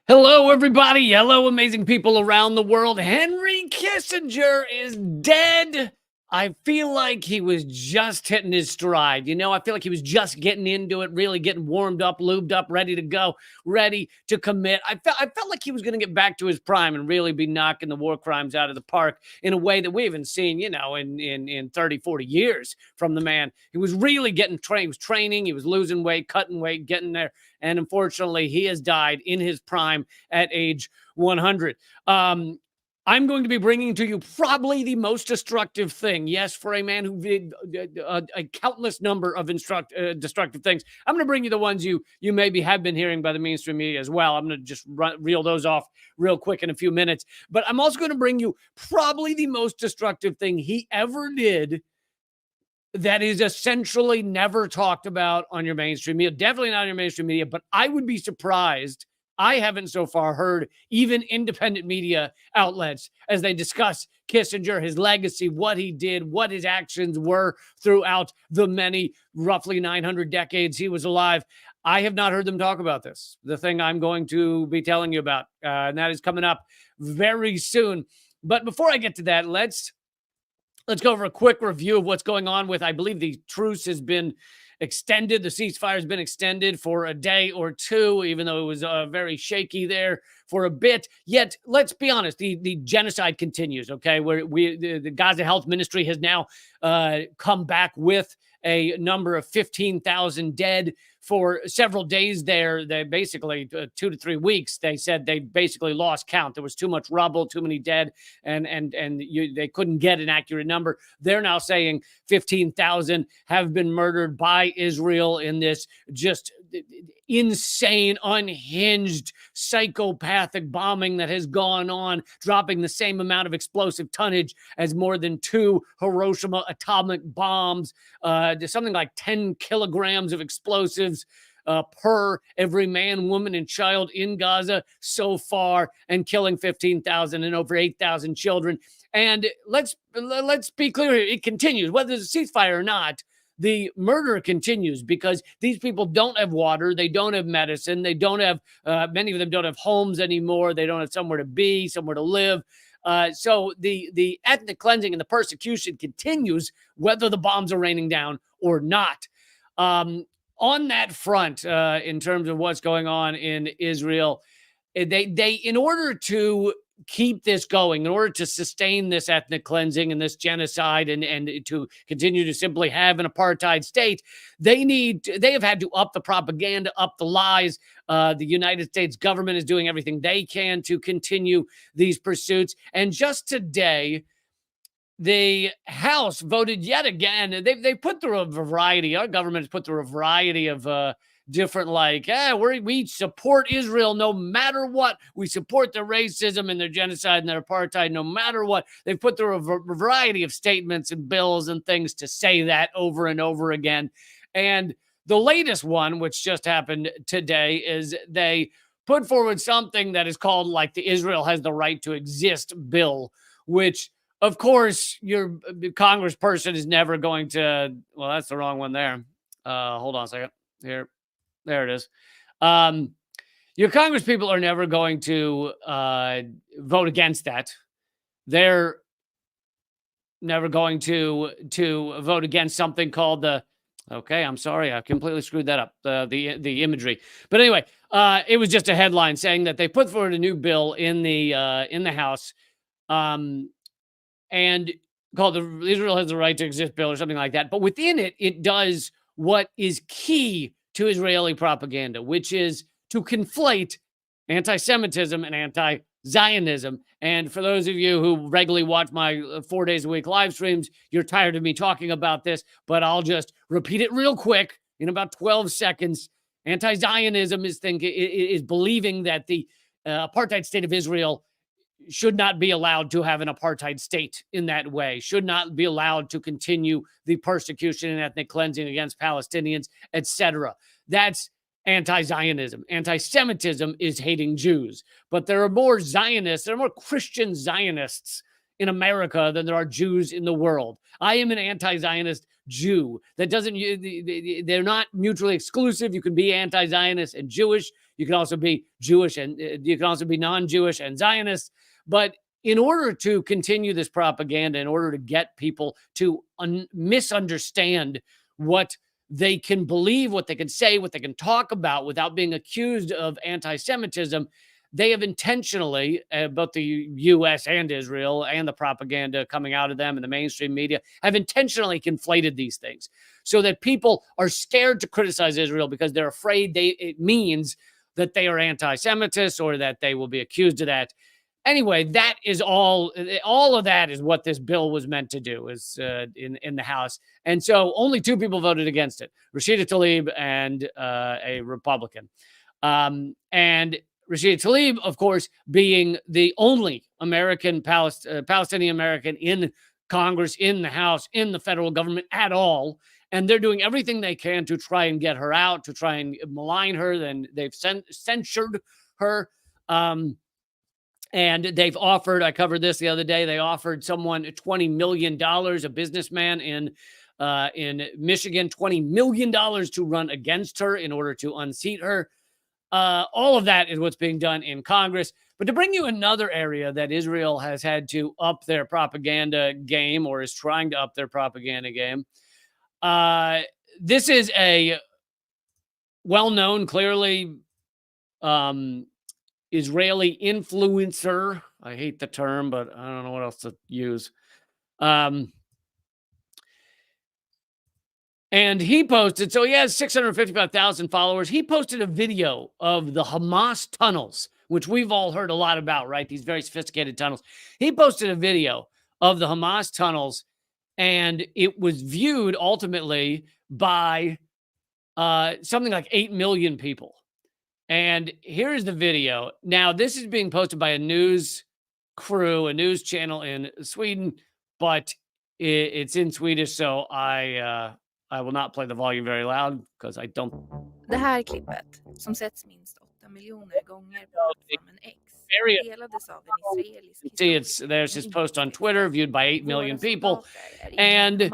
Hello, everybody. Hello, amazing people around the world. Henry Kissinger is dead. I feel like he was just hitting his stride. I feel like he was just getting into it, really getting warmed up, lubed up, ready to go, ready to commit. I felt like he was going to get back to his prime and really be knocking the war crimes out of the park in a way that we haven't seen, in 30, 40 years from the man. He was really getting trained. He was training. He was losing weight, cutting weight, getting there. And unfortunately, he has died in his prime at age 100. I'm going to be bringing to you probably the most destructive thing. Yes, for a man who did a countless number of destructive things. I'm going to bring you the ones you maybe have been hearing by the mainstream media as well. I'm going to just reel those off real quick in a few minutes. But I'm also going to bring you probably the most destructive thing he ever did that is essentially never talked about on your mainstream media. Definitely not on your mainstream media, but I would be surprised. I haven't so far heard even independent media outlets as they discuss Kissinger, his legacy, what he did, what his actions were throughout the many roughly 900 decades he was alive. I have not heard them talk about this, the thing I'm going to be telling you about, and that is coming up very soon. But before I get to that, let's go over a quick review of what's going on with, I believe the truce has been extended. The ceasefire has been extended for a day or two, even though it was very shaky there for a bit. Yet, let's be honest, the genocide continues, okay? Where the Gaza Health Ministry has now come back with a number of 15,000 dead for several days there. They basically 2 to 3 weeks. They said they basically lost count. There was too much rubble, too many dead, and they couldn't get an accurate number. They're now saying 15,000 have been murdered by Israel in this just insane, unhinged, psychopathic bombing that has gone on, dropping the same amount of explosive tonnage as more than 2 Hiroshima atomic bombs, something like 10 kilograms of explosives per every man, woman, and child in Gaza so far, and killing 15,000 and over 8,000 children. And let's be clear here. It continues, whether there's a ceasefire or not. The murder continues because these people don't have water. They don't have medicine. They don't have, many of them don't have homes anymore. They don't have somewhere to be, somewhere to live. So the ethnic cleansing and the persecution continues, whether the bombs are raining down or not. On that front, in terms of what's going on in Israel, they in order to keep this going, in order to sustain this ethnic cleansing and this genocide and to continue to simply have an apartheid state, they have had to up the propaganda, up the lies. The United States government is doing everything they can to continue these pursuits. And just today, the House voted yet again. They put through a variety. Our government has put through a variety of different, we support Israel no matter what. We support their racism and their genocide and their apartheid no matter what. They've put through a variety of statements and bills and things to say that over and over again. And the latest one, which just happened today, is they put forward something that is called the Israel has the right to exist bill, which, of course, your congressperson is never going to. Well, that's the wrong one there. Hold on a second. There it is. Your congresspeople are never going to vote against that. They're never going to vote against something called the. Okay, I'm sorry, I completely screwed that up. The imagery, but anyway, it was just a headline saying that they put forward a new bill in the House. And called the Israel has the right to exist bill or something like that. But within it, it does what is key to Israeli propaganda, which is to conflate anti-Semitism and anti-Zionism. And for those of you who regularly watch my 4 days a week live streams, you're tired of me talking about this, but I'll just repeat it real quick in about 12 seconds. Anti-Zionism is believing that the apartheid state of Israel should not be allowed to have an apartheid state in that way, should not be allowed to continue the persecution and ethnic cleansing against Palestinians, etc. That's anti-Zionism. Anti-Semitism is hating Jews. But there are more Zionists, there are more Christian Zionists in America than there are Jews in the world. I am an anti-Zionist Jew. That doesn't, they're not mutually exclusive. You can be anti-Zionist and Jewish. You can also be Jewish, and you can also be non-Jewish and Zionist. But in order to continue this propaganda, in order to get people to misunderstand what they can believe, what they can say, what they can talk about without being accused of anti-Semitism, they have intentionally, both the U.S. and Israel and the propaganda coming out of them and the mainstream media, have intentionally conflated these things so that people are scared to criticize Israel because they're afraid it means that they are anti-Semitist or that they will be accused of that. Anyway, that is all of that is what this bill was meant to do, is in the House. And so only 2 people voted against it, Rashida Tlaib and a Republican. And Rashida Tlaib, of course, being the only American, Palestinian American in Congress, in the House, in the federal government at all. And they're doing everything they can to try and get her out, to try and malign her. Then they've censured her. And they've offered, I covered this the other day, they offered someone $20 million, a businessman in Michigan, $20 million to run against her in order to unseat her. All of that is what's being done in Congress. But to bring you another area that Israel has had to up their propaganda game, or is trying to up their propaganda game, this is a well-known, clearly Israeli influencer. I hate the term, but I don't know what else to use. And he posted, so he has 655,000 followers. He posted a video of the Hamas tunnels, which we've all heard a lot about, right? These very sophisticated tunnels. He posted a video of the Hamas tunnels, and it was viewed ultimately by something like 8 million people. And here's the video. Now, this is being posted by a news crew, a news channel in Sweden, but it's in Swedish, so I will not play the volume very loud because I don't. Det här klippet, som setts minst 8 miljoner gånger på plattformen X, delades av en israelisk See, there's his post on Twitter, viewed by 8 million people. And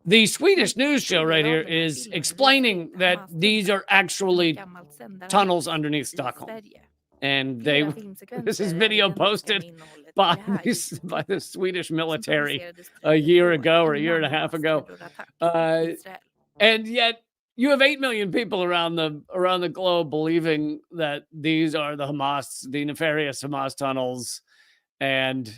the Swedish news show right here is explaining that these are actually tunnels underneath Stockholm. And this is video posted by the Swedish military a year ago or a year and a half ago. And yet you have 8 million people around the globe believing that these are the nefarious Hamas tunnels. And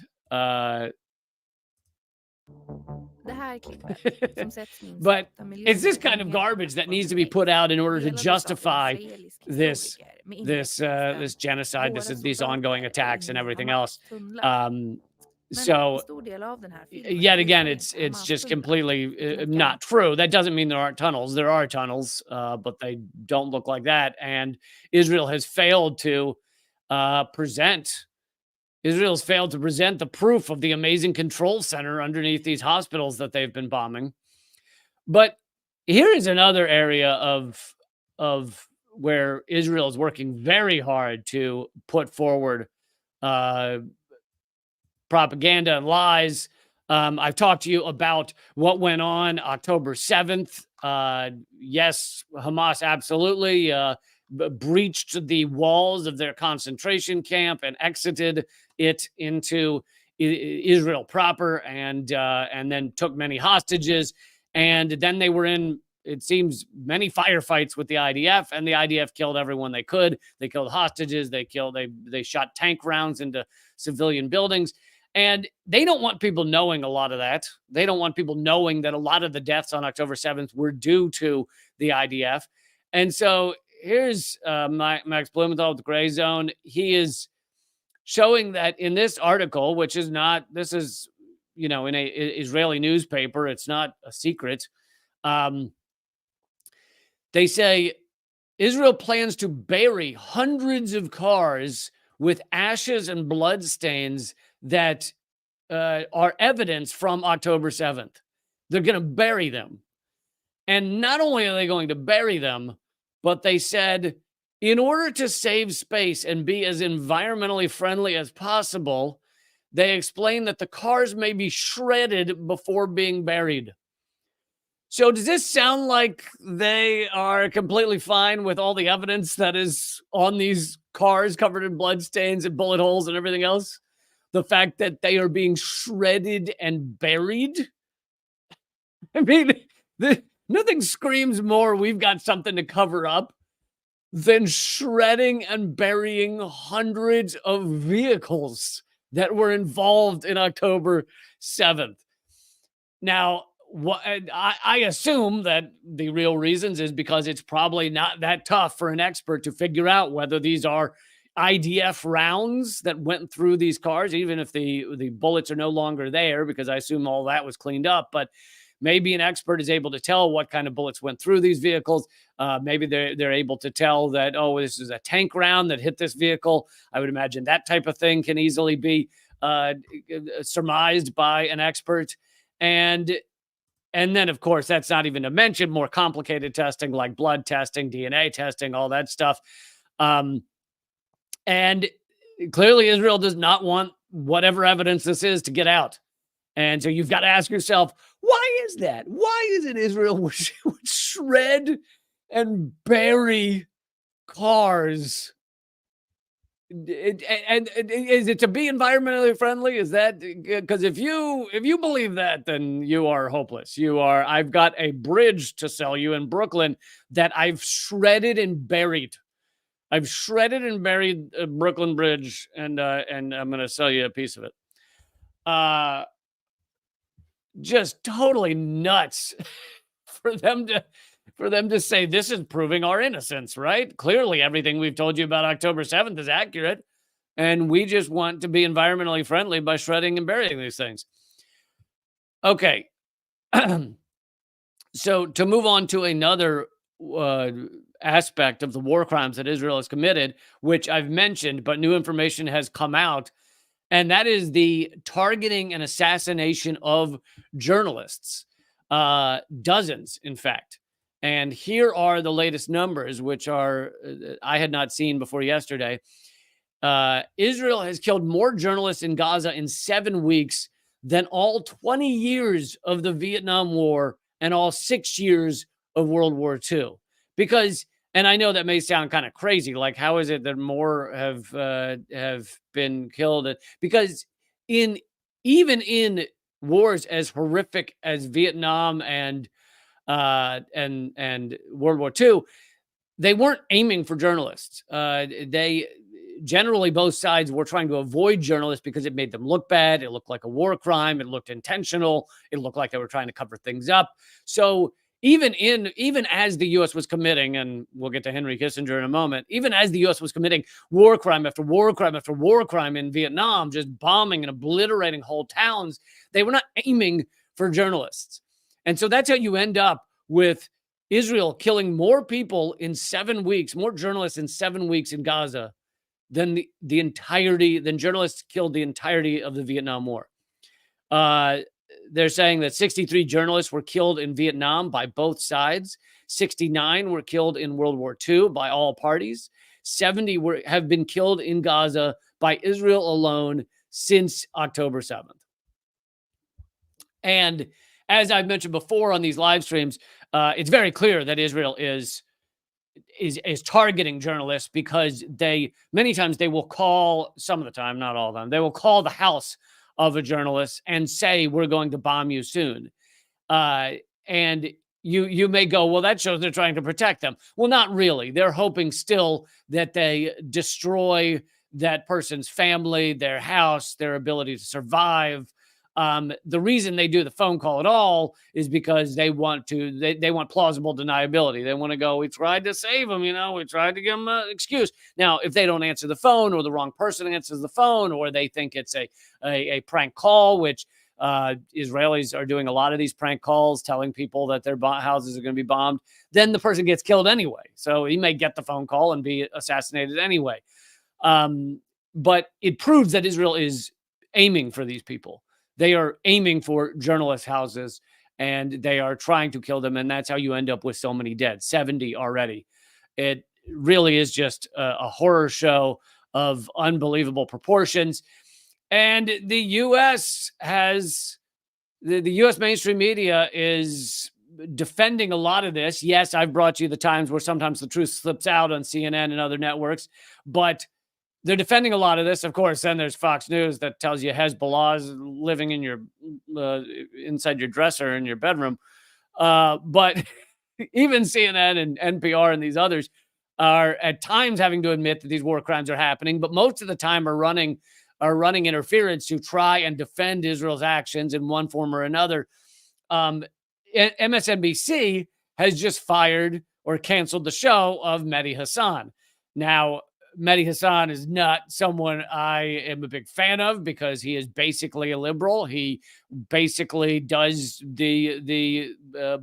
but it's this kind of garbage that needs to be put out in order to justify this genocide, these ongoing attacks and everything else. So yet again, it's just completely not true. That doesn't mean there aren't tunnels. There are tunnels, but they don't look like that. And Israel has failed to present the proof of the amazing control center underneath these hospitals that they've been bombing. But here is another area of where Israel is working very hard to put forward propaganda and lies. I've talked to you about what went on October 7th. Yes, Hamas absolutely breached the walls of their concentration camp and exited it into Israel proper, and then took many hostages. And then they were in, it seems, many firefights with the IDF, and the IDF killed everyone they could. They killed hostages. They shot tank rounds into civilian buildings. And they don't want people knowing a lot of that. They don't want people knowing that a lot of the deaths on October 7th were due to the IDF. And so here's Max Blumenthal with the Gray Zone. He is showing that in this article, which is not, this is, in a Israeli newspaper, it's not a secret. They say Israel plans to bury hundreds of cars with ashes and blood stains that are evidence from October 7th. They're going to bury them. And not only are they going to bury them, but they said, in order to save space and be as environmentally friendly as possible, they explained that the cars may be shredded before being buried. So does this sound like they are completely fine with all the evidence that is on these cars covered in bloodstains and bullet holes and everything else? The fact that they are being shredded and buried? I mean, nothing screams more we've got something to cover up than shredding and burying hundreds of vehicles that were involved in October 7th. Now, I assume that the real reasons is because it's probably not that tough for an expert to figure out whether these are IDF rounds that went through these cars, even if the bullets are no longer there, because I assume all that was cleaned up. But maybe an expert is able to tell what kind of bullets went through these vehicles. Maybe they're able to tell that, oh, this is a tank round that hit this vehicle. I would imagine that type of thing can easily be surmised by an expert. And then, of course, that's not even to mention more complicated testing like blood testing, DNA testing, all that stuff. And clearly, Israel does not want whatever evidence this is to get out. And so you've got to ask yourself, why is that? Why is it Israel would shred and bury cars? And is it to be environmentally friendly? Is that because if you believe that, then you are hopeless. I've got a bridge to sell you in Brooklyn that I've shredded and buried. I've shredded and buried a Brooklyn Bridge, and I'm going to sell you a piece of it. Just totally nuts for them to say this is proving our innocence, right? Clearly, everything we've told you about October 7th is accurate, and we just want to be environmentally friendly by shredding and burying these things. Okay. So to move on to another aspect of the war crimes that Israel has committed, which I've mentioned, but new information has come out, and that is the targeting and assassination of journalists. Dozens, in fact. And here are the latest numbers, which are I had not seen before yesterday. Israel has killed more journalists in Gaza in 7 weeks than all 20 years of the Vietnam War and all 6 years of World War II. Because, and I know that may sound kind of crazy, like how is it that more have been killed? Because even in wars as horrific as Vietnam and World War II, they weren't aiming for journalists. They generally, both sides were trying to avoid journalists because it made them look bad. It looked like a war crime. It looked intentional. It looked like they were trying to cover things up. So even as the U.S. was committing, and we'll get to Henry Kissinger in a moment, even as the U.S. was committing war crime after war crime after war crime in Vietnam, just bombing and obliterating whole towns, they were not aiming for journalists. And so that's how you end up with Israel killing more people in 7 weeks, more journalists in 7 weeks in Gaza than than journalists killed the entirety of the Vietnam War. They're saying that 63 journalists were killed in Vietnam by both sides. 69 were killed in World War II by all parties. 70 have been killed in Gaza by Israel alone since October 7th. And as I've mentioned before on these live streams, it's very clear that Israel is targeting journalists because many times they will call, some of the time, not all of them, they will call the house of a journalist and say, we're going to bomb you soon. And you may go, well, that shows they're trying to protect them. Well, not really. They're hoping still that they destroy that person's family, their house, their ability to survive. The reason they do the phone call at all is because they want plausible deniability. They want to go, we tried to save them, we tried to give them an excuse. Now, if they don't answer the phone, or the wrong person answers the phone, or they think it's a prank call, which Israelis are doing a lot of these prank calls, telling people that their houses are going to be bombed, then the person gets killed anyway. So he may get the phone call and be assassinated anyway. But it proves that Israel is aiming for these people. They are aiming for journalist houses, and they are trying to kill them. And that's how you end up with so many dead, 70 already. It really is just a horror show of unbelievable proportions. And the U.S. the U.S. mainstream media is defending a lot of this. Yes, I've brought you the times where sometimes the truth slips out on CNN and other networks, but they're defending a lot of this. Of course, then there's Fox News that tells you Hezbollah's living in your inside your dresser in your bedroom. But even CNN and NPR and these others are at times having to admit that these war crimes are happening, but most of the time are running interference to try and defend Israel's actions in one form or another. MSNBC has just fired or canceled the show of Mehdi Hasan. Now, Mehdi Hasan is not someone I am a big fan of because he is basically a liberal. He basically does the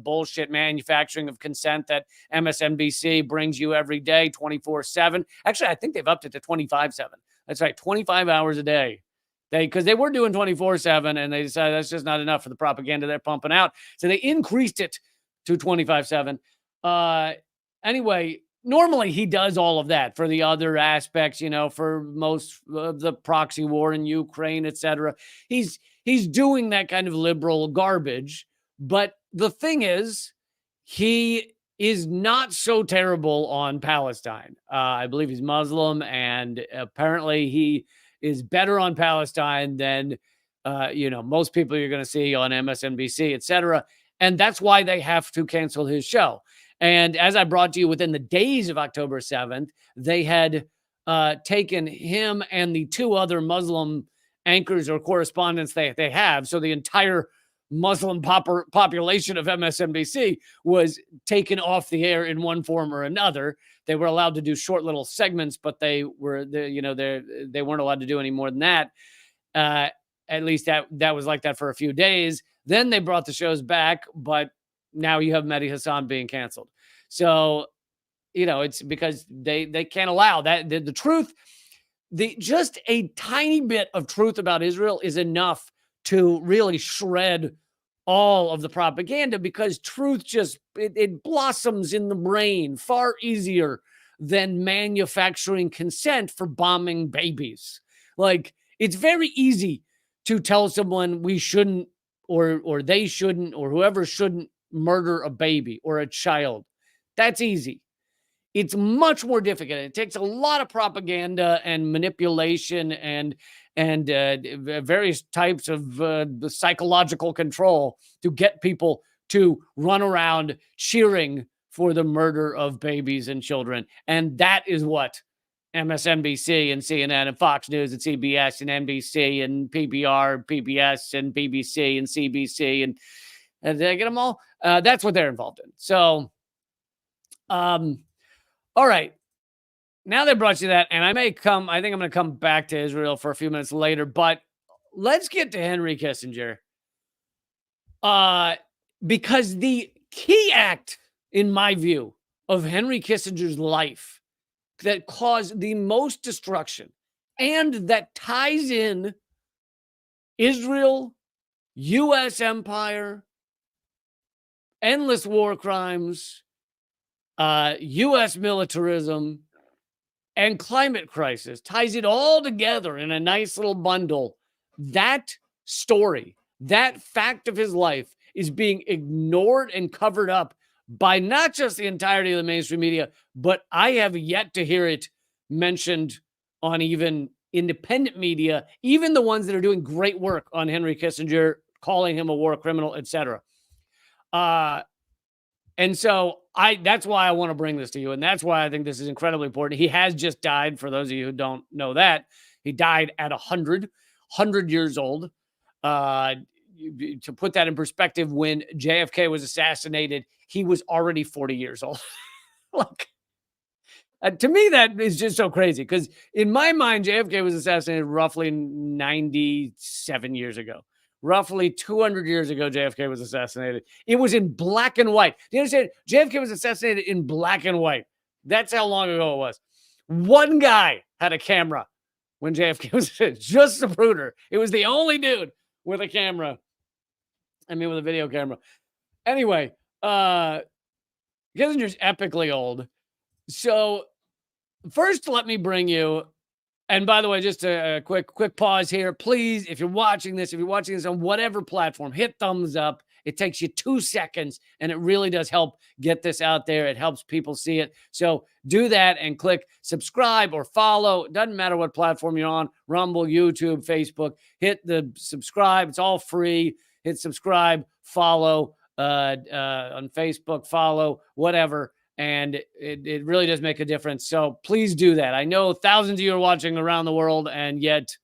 bullshit manufacturing of consent that MSNBC brings you every day, 24/7. Actually, I think they've upped it to 25/7. That's right, 25 hours a day. Because they were doing 24/7 and they decided that's just not enough for the propaganda they're pumping out. So they increased it to 25/7. Anyway, normally he does all of that for the other aspects, for most of the proxy war in Ukraine, etc. He's doing that kind of liberal garbage. But the thing is, he is not so terrible on Palestine. I believe he's Muslim, and apparently he is better on Palestine than, most people you're going to see on MSNBC, etc. And that's why they have to cancel his show. And as I brought to you within the days of October 7th, they had taken him and the two other Muslim anchors or correspondents they have. So the entire Muslim population of MSNBC was taken off the air in one form or another. They were allowed to do short little segments, but they weren't allowed to do any more than that. At least that was like that for a few days. Then they brought the shows back, but now you have Mehdi Hasan being canceled. So, it's because they can't allow that. The truth, just a tiny bit of truth about Israel is enough to really shred all of the propaganda, because truth it blossoms in the brain far easier than manufacturing consent for bombing babies. Like, it's very easy to tell someone we shouldn't or they shouldn't or whoever shouldn't murder a baby or a child. That's easy. It's much more difficult. It takes a lot of propaganda and manipulation and various types of psychological control to get people to run around cheering for the murder of babies and children. And that is what MSNBC and CNN and Fox News and CBS and NBC and PBR, PBS and BBC and CBC and did I get them all? That's what they're involved in. So, all right. Now they brought you that, and I think I'm going to come back to Israel for a few minutes later, but let's get to Henry Kissinger. Because the key act, in my view, of Henry Kissinger's life that caused the most destruction and that ties in Israel, U.S. empire, endless war crimes, U.S. militarism, and climate crisis, ties it all together in a nice little bundle. That story, that fact of his life is being ignored and covered up by not just the entirety of the mainstream media, but I have yet to hear it mentioned on even independent media, even the ones that are doing great work on Henry Kissinger, calling him a war criminal, etc. And so that's why I want to bring this to you. And that's why I think this is incredibly important. He has just died. For those of you who don't know that, he died at 100 years old. To put that in perspective, when JFK was assassinated, he was already 40 years old. Like, to me, that is just so crazy, because in my mind, JFK was assassinated roughly 97 years ago. Roughly 200 years ago, JFK was assassinated. It was in black and white. Do you understand? JFK was assassinated in black and white. That's how long ago it was. One guy had a camera when JFK was just Zapruder. It was the only dude with a camera. With a video camera. Anyway, Kissinger's epically old. So first, let me bring you, and by the way, just a quick pause here. Please, if you're watching this on whatever platform, hit thumbs up. It takes you 2 seconds, and it really does help get this out there. It helps people see it. So do that and click subscribe or follow. It doesn't matter what platform you're on, Rumble, YouTube, Facebook. Hit the subscribe. It's all free. Hit subscribe, follow on Facebook, follow, whatever. And it really does make a difference. So please do that. I know thousands of you are watching around the world, and yet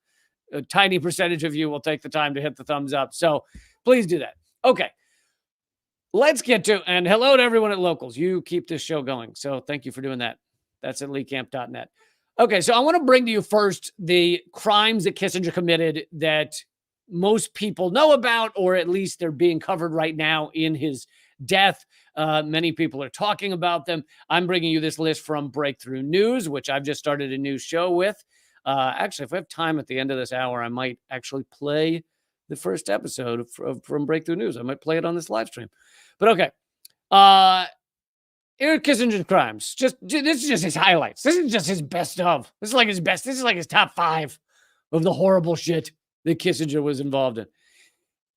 a tiny percentage of you will take the time to hit the thumbs up. So please do that. Okay. Let's get to, and hello to everyone at Locals. You keep this show going. So thank you for doing that. That's at leecamp.net. Okay. So I want to bring to you first the crimes that Kissinger committed that most people know about, or at least they're being covered right now in his death. Many people are talking about them. I'm bringing you this list from Breakthrough News, which I've just started a new show with. Actually, if I have time at the end of this hour, I might actually play the first episode from Breakthrough News. I might play it on this live stream. But okay. Eric Kissinger's crimes. This is just his highlights. This is just his best of. This is like his best. This is like his top 5 of the horrible shit that Kissinger was involved in.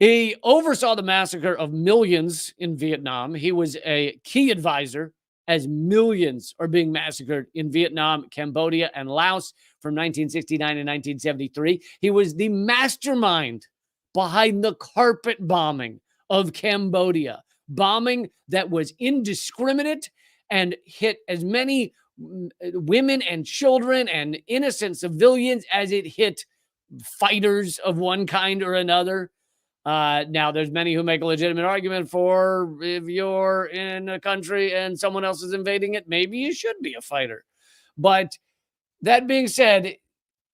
He oversaw the massacre of millions in Vietnam. He was a key advisor as millions are being massacred in Vietnam, Cambodia, and Laos from 1969 to 1973. He was the mastermind behind the carpet bombing of Cambodia, bombing that was indiscriminate and hit as many women and children and innocent civilians as it hit fighters of one kind or another. Now, there's many who make a legitimate argument for if you're in a country and someone else is invading it, maybe you should be a fighter. But that being said,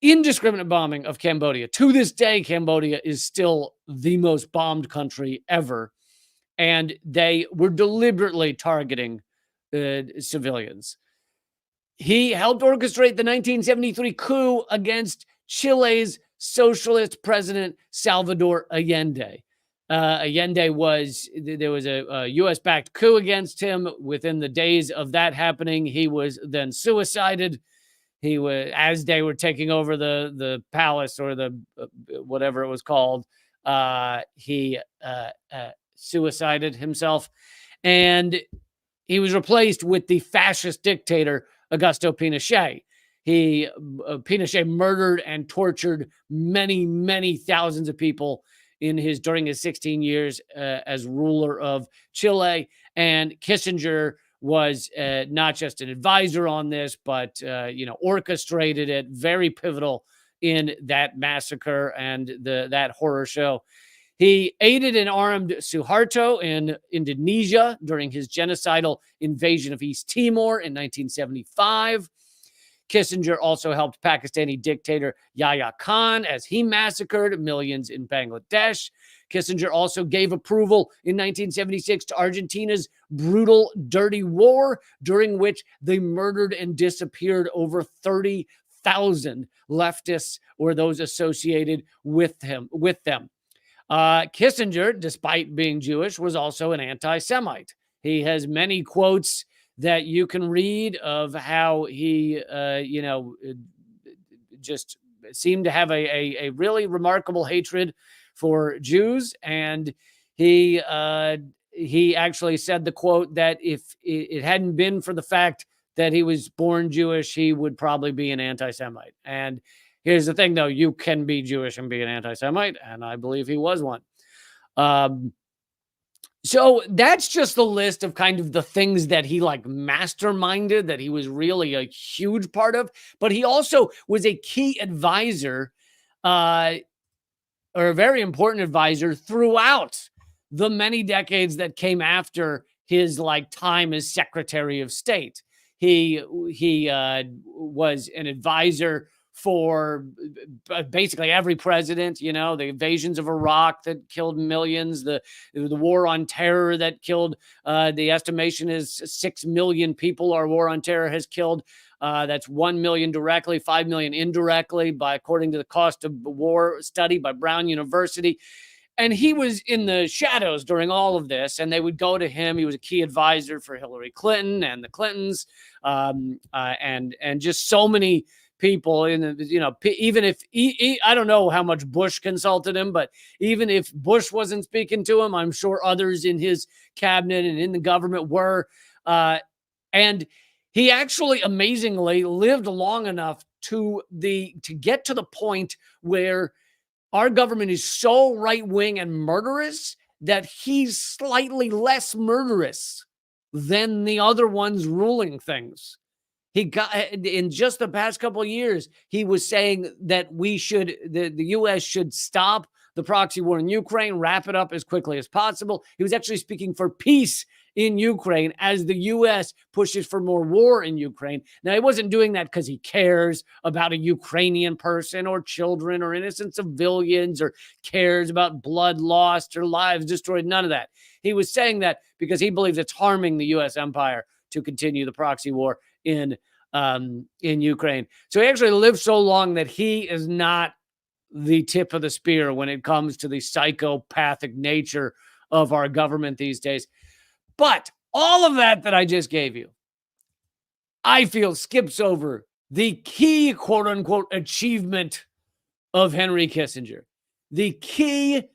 indiscriminate bombing of Cambodia. To this day, Cambodia is still the most bombed country ever. And they were deliberately targeting civilians. He helped orchestrate the 1973 coup against Chile's socialist president, Salvador Allende. Allende there was a U.S.-backed coup against him. Within the days of that happening, he was then suicided. He was, as they were taking over the palace or the whatever it was called, he suicided himself, and he was replaced with the fascist dictator Augusto Pinochet. Pinochet murdered and tortured many, many thousands of people during his 16 years as ruler of Chile. And Kissinger was not just an advisor on this, but orchestrated it. Very pivotal in that massacre and that horror show. He aided and armed Suharto in Indonesia during his genocidal invasion of East Timor in 1975. Kissinger also helped Pakistani dictator Yahya Khan as he massacred millions in Bangladesh. Kissinger also gave approval in 1976 to Argentina's brutal, dirty war, during which they murdered and disappeared over 30,000 leftists or those associated with them. Kissinger, despite being Jewish, was also an anti-Semite. He has many quotes that you can read of how he, just seemed to have a really remarkable hatred for Jews. And he actually said the quote that if it hadn't been for the fact that he was born Jewish, he would probably be an anti-Semite. And here's the thing, though. You can be Jewish and be an anti-Semite, and I believe he was one. So that's just the list of kind of the things that he masterminded, that he was really a huge part of. But he also was a key advisor, or a very important advisor throughout the many decades that came after his time as Secretary of State. He was an advisor for basically every president, the invasions of Iraq that killed millions, the war on terror that killed, the estimation is 6 million people our war on terror has killed. That's 1 million directly, 5 million indirectly, according to the cost of war study by Brown University. And he was in the shadows during all of this, and they would go to him. He was a key advisor for Hillary Clinton and the Clintons, and just so many people in the, even if I don't know how much Bush consulted him, but even if Bush wasn't speaking to him, I'm sure others in his cabinet and in the government were. And he actually amazingly lived long enough to get to the point where our government is so right-wing and murderous that he's slightly less murderous than the other ones ruling things. He got, in just the past couple of years, he was saying that the U.S. should stop the proxy war in Ukraine, wrap it up as quickly as possible. He was actually speaking for peace in Ukraine as the U.S. pushes for more war in Ukraine. Now, he wasn't doing that because he cares about a Ukrainian person or children or innocent civilians or cares about blood lost or lives destroyed. None of that. He was saying that because he believes it's harming the U.S. empire to continue the proxy war in Ukraine. So he actually lived so long that he is not the tip of the spear when it comes to the psychopathic nature of our government these days. But all of that I just gave you, I feel skips over the key quote unquote achievement of Henry Kissinger. The key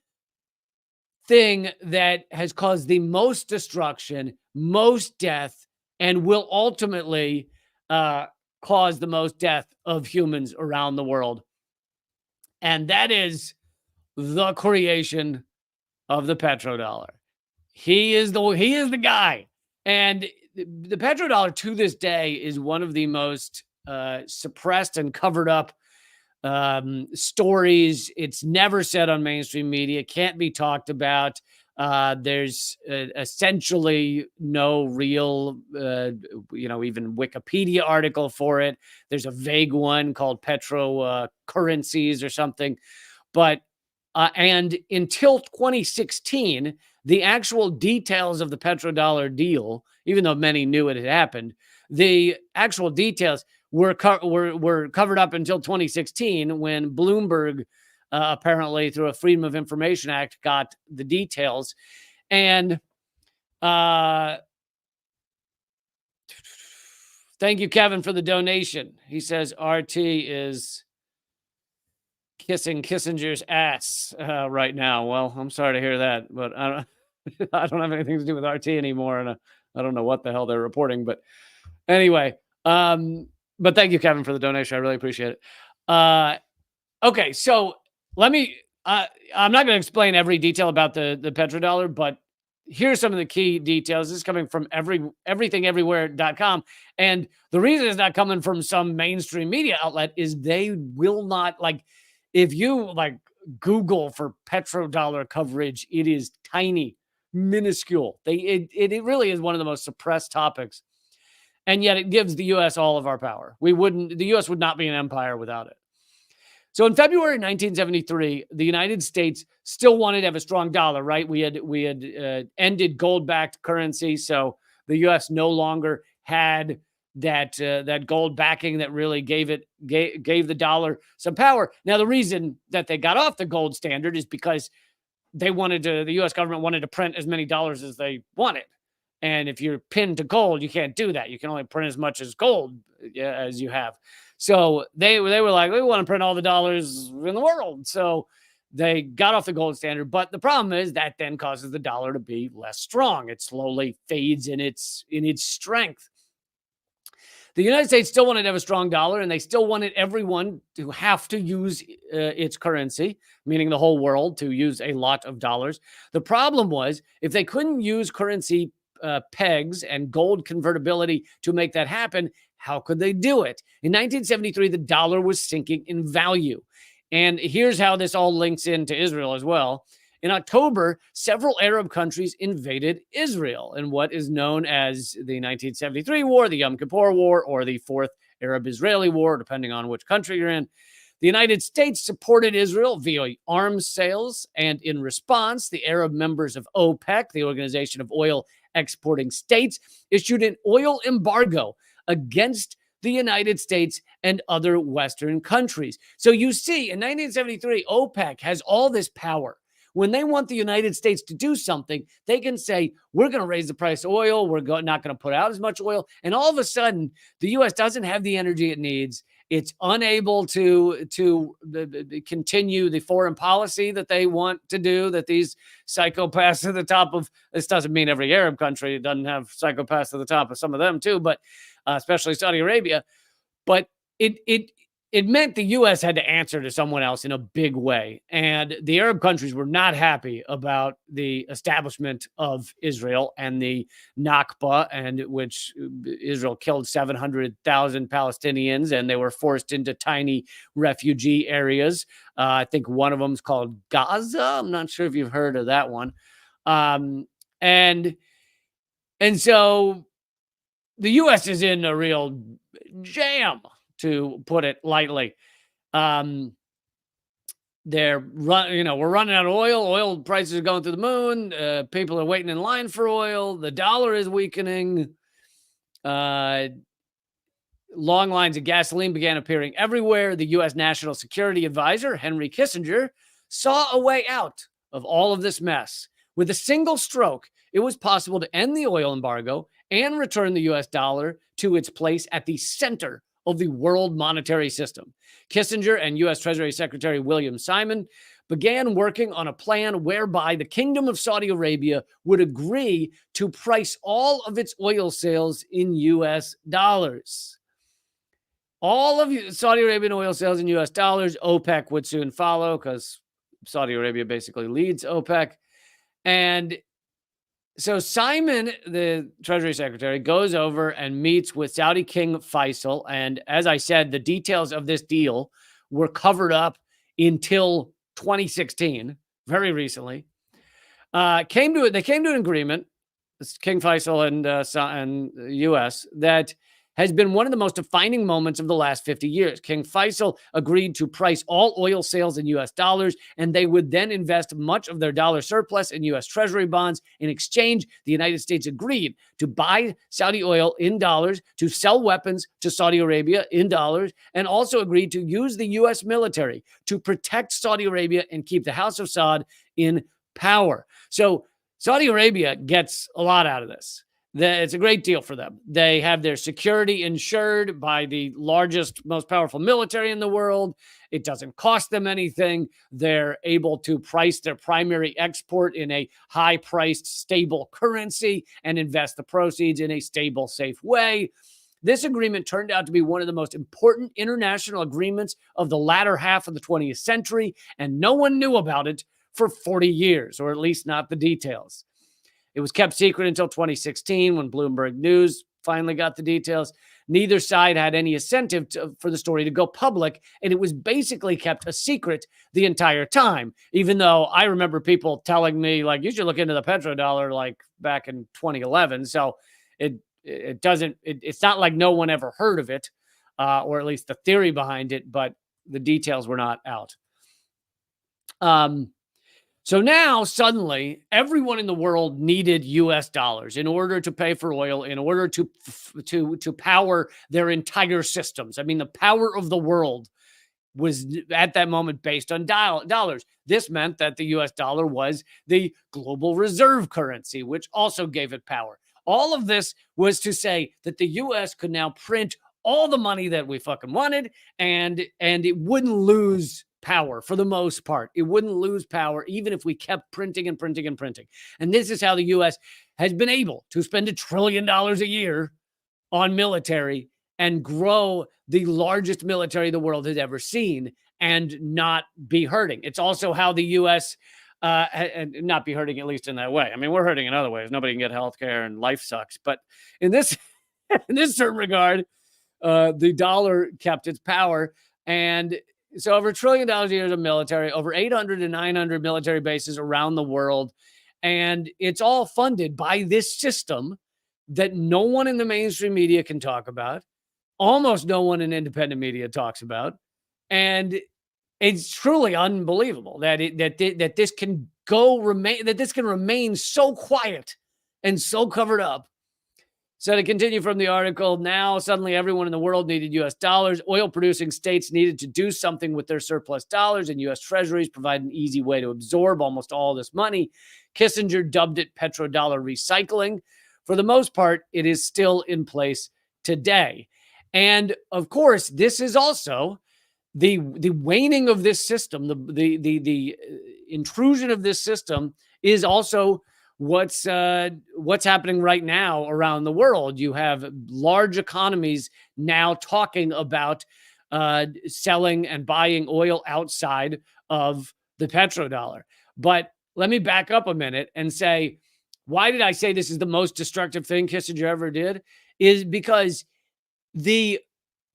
thing that has caused the most destruction, most death, and will ultimately cause the most death of humans around the world. And that is the creation of the petrodollar. He is the guy. And the petrodollar to this day is one of the most suppressed and covered up stories. It's never said on mainstream media, can't be talked about. There's essentially no real, even Wikipedia article for it. There's a vague one called Petro Currencies or something. But, and until 2016, the actual details of the petrodollar deal, even though many knew it had happened, the actual details were covered up until 2016 when Bloomberg apparently through a Freedom of Information Act got the details. And thank you, Kevin, for the donation. He says RT is kissing Kissinger's ass right now. Well, I'm sorry to hear that, but I don't have anything to do with RT anymore, and I don't know what the hell they're reporting. But anyway, but thank you, Kevin, for the donation. I really appreciate it. Okay, so let me, I'm not going to explain every detail about the petrodollar, but here's some of the key details. This is coming from everythingeverywhere.com. And the reason it's not coming from some mainstream media outlet is they will not, if you Google for petrodollar coverage, it is tiny, minuscule. It really is one of the most suppressed topics. And yet it gives the U.S. all of our power. The U.S. would not be an empire without it. So in February 1973, the United States still wanted to have a strong dollar, right? We had ended gold-backed currency, so the U.S. no longer had that gold backing that really gave the dollar some power. Now, the reason that they got off the gold standard is because the U.S. government wanted to print as many dollars as they wanted. And if you're pinned to gold, you can't do that. You can only print as much as gold as you have. So they were like, we want to print all the dollars in the world. So they got off the gold standard. But the problem is that then causes the dollar to be less strong. It slowly fades in its strength. The United States still wanted to have a strong dollar, and they still wanted everyone to have to use its currency, meaning the whole world to use a lot of dollars. The problem was if they couldn't use currency pegs and gold convertibility to make that happen, how could they do it? In 1973, the dollar was sinking in value. And here's how this all links into Israel as well. In October, several Arab countries invaded Israel in what is known as the 1973 war, the Yom Kippur War, or the Fourth Arab-Israeli War, depending on which country you're in. The United States supported Israel via arms sales, and in response, the Arab members of OPEC, the Organization of Oil Exporting States, issued an oil embargo against the United States and other Western countries. So you see, in 1973, OPEC has all this power. When they want the United States to do something, they can say, we're going to raise the price of oil. We're not going to put out as much oil. And all of a sudden, the U.S. doesn't have the energy it needs. It's unable to continue the foreign policy that they want to do, that these psychopaths at the top of, this doesn't mean every Arab country doesn't have psychopaths at the top of some of them too, but especially Saudi Arabia. But it meant the U.S. had to answer to someone else in a big way. And the Arab countries were not happy about the establishment of Israel and the Nakba, and which Israel killed 700,000 Palestinians, and they were forced into tiny refugee areas. I think one of them is called Gaza. I'm not sure if you've heard of that one. And so the U.S. is in a real jam, to put it lightly. We're running out of oil. Oil prices are going through the moon. People are waiting in line for oil. The dollar is weakening. Long lines of gasoline began appearing everywhere. The U.S. National Security Advisor, Henry Kissinger, saw a way out of all of this mess. With a single stroke, it was possible to end the oil embargo and return the U.S. dollar to its place at the center of the world monetary system. Kissinger and U.S. Treasury Secretary William Simon began working on a plan whereby the Kingdom of Saudi Arabia would agree to price all of its oil sales in U.S. dollars. All of Saudi Arabian oil sales in U.S. dollars. OPEC would soon follow, because Saudi Arabia basically leads OPEC. And so Simon, the Treasury Secretary, goes over and meets with Saudi King Faisal. And as I said, the details of this deal were covered up until 2016, very recently. They came to an agreement, King Faisal and the U.S., that has been one of the most defining moments of the last 50 years. King Faisal agreed to price all oil sales in U.S. dollars, and they would then invest much of their dollar surplus in U.S. Treasury bonds. In exchange, the United States agreed to buy Saudi oil in dollars, to sell weapons to Saudi Arabia in dollars, and also agreed to use the U.S. military to protect Saudi Arabia and keep the House of Saud in power. So Saudi Arabia gets a lot out of this. It's a great deal for them. They have their security insured by the largest, most powerful military in the world. It doesn't cost them anything. They're able to price their primary export in a high-priced, stable currency and invest the proceeds in a stable, safe way. This agreement turned out to be one of the most important international agreements of the latter half of the 20th century, and no one knew about it for 40 years, or at least not the details. It was kept secret until 2016 when Bloomberg News finally got the details. Neither side had any incentive for the story to go public, and it was basically kept a secret the entire time, even though I remember people telling me, like, you should look into the petrodollar, like, back in 2011. So it's not like no one ever heard of it, or at least the theory behind it, but the details were not out. So now suddenly everyone in the world needed US dollars in order to pay for oil, in order to power their entire systems. I mean, the power of the world was at that moment based on dollars. This meant that the US dollar was the global reserve currency, which also gave it power. All of this was to say that the US could now print all the money that we fucking wanted, and it wouldn't lose power for the most part. It wouldn't lose power even if we kept printing and printing and printing. And this is how the U.S. has been able to spend $1 trillion a year on military and grow the largest military the world has ever seen and not be hurting. It's also how the U.S. And not be hurting, at least in that way. I mean, we're hurting in other ways. Nobody can get health care and life sucks. But in this certain regard, the dollar kept its power. And so over $1 trillion a year of military, over 800 to 900 military bases around the world. And it's all funded by this system that no one in the mainstream media can talk about. Almost no one in independent media talks about. And it's truly unbelievable that this can remain so quiet and so covered up. So to continue from the article, now suddenly everyone in the world needed U.S. dollars. Oil-producing states needed to do something with their surplus dollars, and U.S. treasuries provide an easy way to absorb almost all this money. Kissinger dubbed it petrodollar recycling. For the most part, it is still in place today. And of course, this is also the waning of this system, the intrusion of this system is also what's happening right now around the world. You have large economies now talking about selling and buying oil outside of the petrodollar. But let me back up a minute and say, why did I say this is the most destructive thing Kissinger ever did? Is because the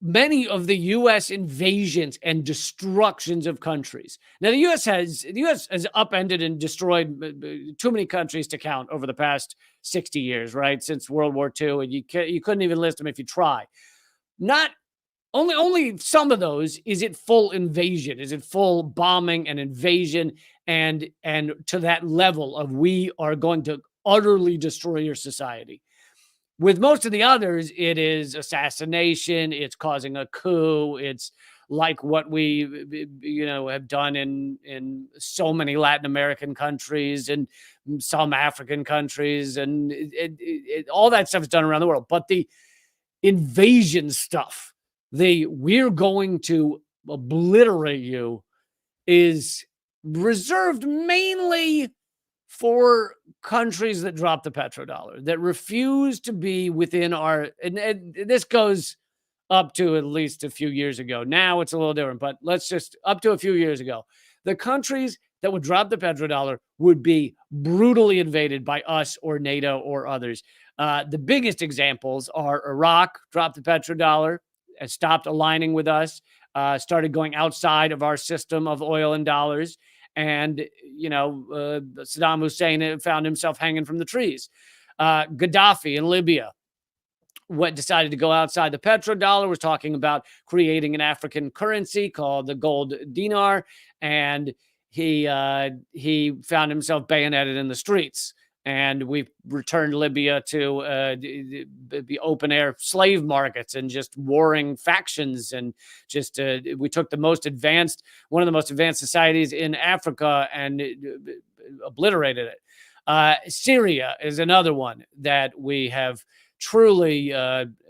many of the U.S. invasions and destructions of countries. Now, the U.S. has upended and destroyed too many countries to count over the past 60 years, right? Since World War II, and you couldn't even list them if you try. Not only some of those is it full invasion, is it full bombing and invasion, and to that level of we are going to utterly destroy your society. With most of the others, it is assassination. It's causing a coup. It's like what we, have done in so many Latin American countries and some African countries, and all that stuff is done around the world. But the invasion stuff, we're going to obliterate you, is reserved mainly for countries that drop the petrodollar, that refuse to be within our, and this goes up to at least a few years ago. Now it's a little different, but let's just up to a few years ago. The countries that would drop the petrodollar would be brutally invaded by us or NATO or others. The biggest examples are Iraq dropped the petrodollar, stopped aligning with us, started going outside of our system of oil and dollars. And, Saddam Hussein found himself hanging from the trees. Gaddafi in Libya decided to go outside the petrodollar, was talking about creating an African currency called the gold dinar. And he found himself bayoneted in the streets. And we returned Libya to the open air slave markets and just warring factions. And just we took one of the most advanced societies in Africa and obliterated it. Syria is another one that we have truly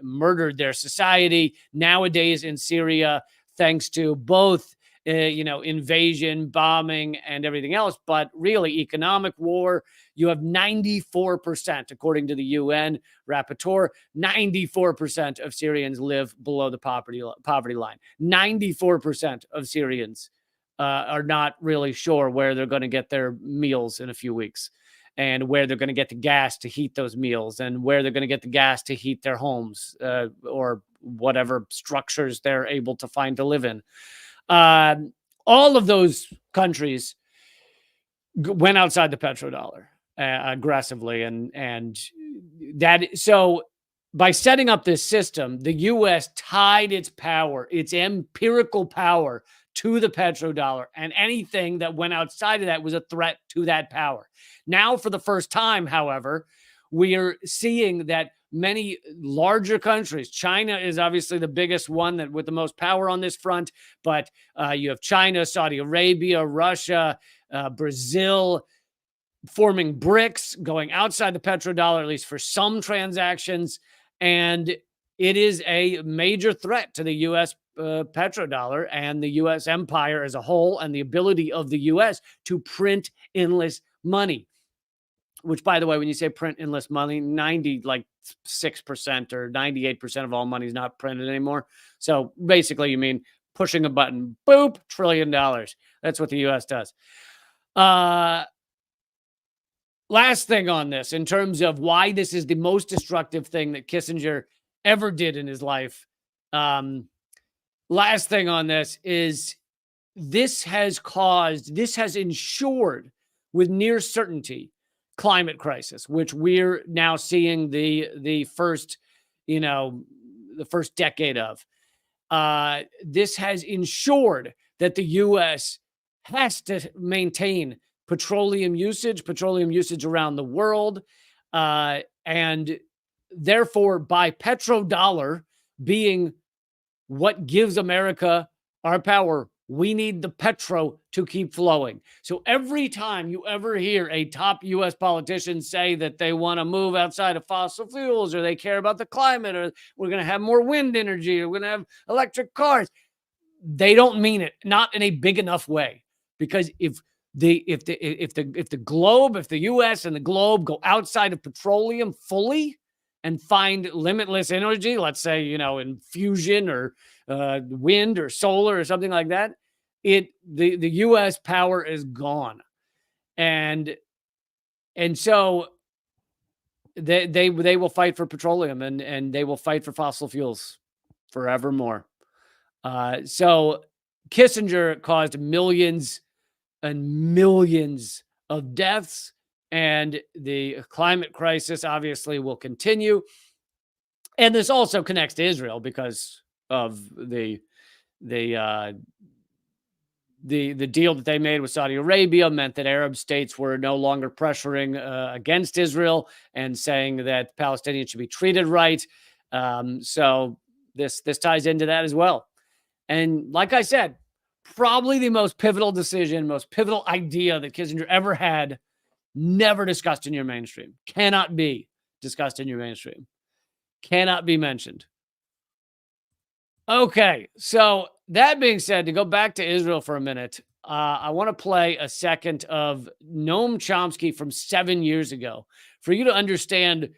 murdered their society. Nowadays in Syria, thanks to both invasion, bombing, and everything else, but really economic war. You have 94%, according to the UN Rapporteur, 94% of Syrians live below the poverty line. 94% of Syrians are not really sure where they're going to get their meals in a few weeks, and where they're going to get the gas to heat those meals, and where they're going to get the gas to heat their homes or whatever structures they're able to find to live in. All of those countries went outside the petrodollar aggressively, and that, so by setting up this system, the U.S. tied its power, its empirical power, to the petrodollar, and anything that went outside of that was a threat to that power. Now, for the first time, however, we are seeing that many larger countries, China is obviously the biggest one that with the most power on this front, but you have China, Saudi Arabia, Russia, Brazil, forming BRICS, going outside the petrodollar, at least for some transactions. And it is a major threat to the U.S. petrodollar and the U.S. empire as a whole, and the ability of the U.S. to print endless money. Which, by the way, when you say print endless money, 6% or 98% of all money is not printed anymore. So basically, you mean pushing a button, boop, $1 trillion. That's what the U.S. does. Last thing on this, in terms of why this is the most destructive thing that Kissinger ever did in his life. Last thing on this is this has ensured with near certainty climate crisis, which we're now seeing the first decade of. This has ensured that the U.S. has to maintain petroleum usage around the world, and therefore, by petrodollar being what gives America our power We need the petro to keep flowing. So every time you ever hear a top US politician say that they want to move outside of fossil fuels, or they care about the climate, or we're going to have more wind energy, or we're going to have electric cars, they don't mean it, not in a big enough way. Because if the US and the globe go outside of petroleum fully and find limitless energy, let's say, in fusion or wind or solar or something like that, the US power is gone. And so they will fight for petroleum, and they will fight for fossil fuels forevermore. So Kissinger caused millions and millions of deaths, and the climate crisis obviously will continue. And this also connects to Israel because of the deal that they made with Saudi Arabia meant that Arab states were no longer pressuring against Israel and saying that Palestinians should be treated right. So this ties into that as well. And like I said, probably the most pivotal decision, most pivotal idea that Kissinger ever had, never discussed in your mainstream. Cannot be discussed in your mainstream. Cannot be mentioned. Okay, so that being said, to go back to Israel for a minute, I want to play a second of Noam Chomsky from 7 years ago for you to understand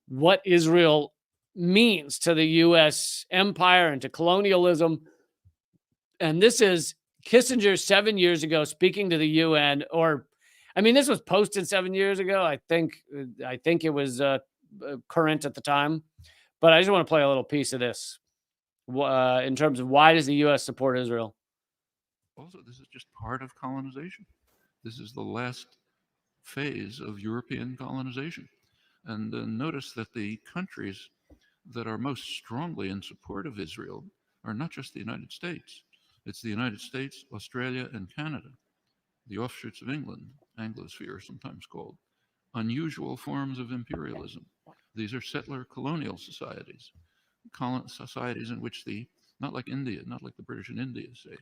what Israel means to the U.S. empire and to colonialism. And this is Kissinger 7 years ago speaking to the UN, this was posted 7 years ago. I think it was current at the time, but I just want to play a little piece of this in terms of why does the U.S. support Israel? Also, this is just part of colonization. This is the last phase of European colonization. And notice that the countries that are most strongly in support of Israel are not just the United States. It's the United States, Australia, and Canada, the offshoots of England, Anglosphere sometimes called, unusual forms of imperialism. These are settler colonial societies, societies in which not like India, not like the British in India, say,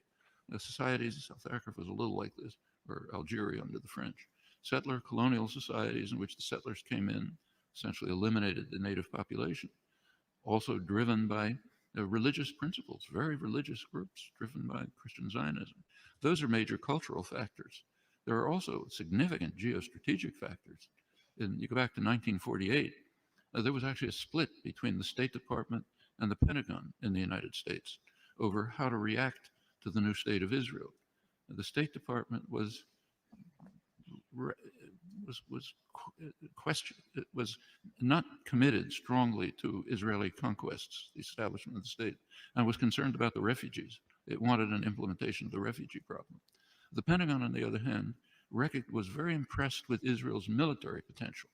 the societies in South Africa was a little like this, or Algeria under the French, settler colonial societies in which the settlers came in, essentially eliminated the native population, also driven by religious principles, very religious groups driven by Christian Zionism. Those are major cultural factors. There are also significant geostrategic factors. You go back to 1948, there was actually a split between the State Department and the Pentagon in the United States over how to react to the new state of Israel. The State Department was not committed strongly to Israeli conquests, the establishment of the state, and was concerned about the refugees. It wanted an implementation of the refugee problem. The Pentagon, on the other hand, was very impressed with Israel's military potential.